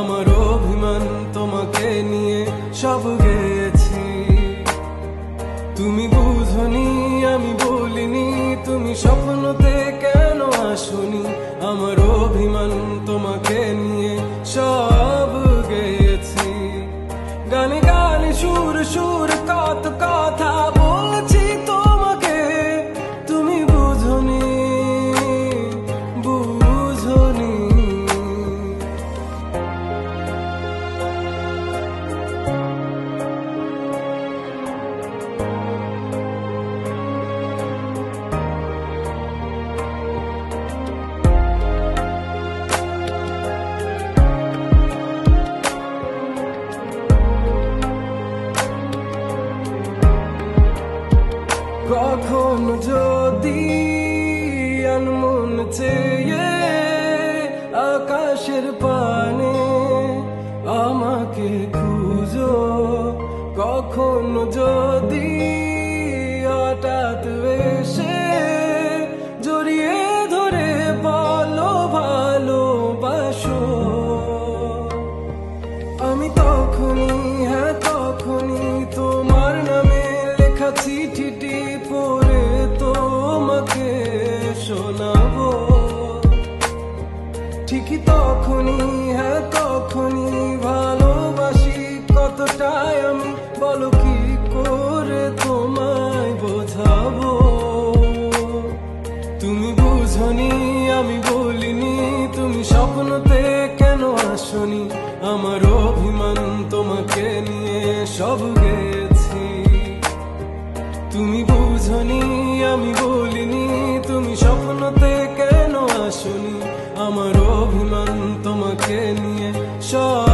আমার অভিমান তোমাকে নিয়ে সব গেছি। তুমি বুঝনি আমি বলিনি, তুমি স্বপ্নতে কেন আসনি, আমার অভিমান তোমাকে নিয়ে সব গেছি। গানে গানে সুর সুর কত কথা বলছি তোমাকে, তুমি বুঝনি বুঝনি। কখনো যদি আনমন চেয়ে আকাশের পানে আমাকে খুঁজো, কখনো যদি হঠাৎ এসে জড়িয়ে ধরে বলো ভালোবাসো, আমি তখনই হ্যাঁ তখনই তোমার নামে লেখা চিঠিটি পড়ে তোমাকে শোনাবো। ঠিকই তখনই হ্যাঁ তখনই ভালোবাসি কতটাই আমি, বলো কি করে তোমায় বোঝাবো। তুমি বুঝনি আমি বলিনি, তুমি স্বপ্নতে কেন আসনি, আমার অভিমান তোমাকে নিয়ে সব গেছি। তুমি বুঝনি আমি বলিনি, তুমি স্বপ্নতে কেন আসনি, আমার অভিমান তোমাকে নিয়ে সব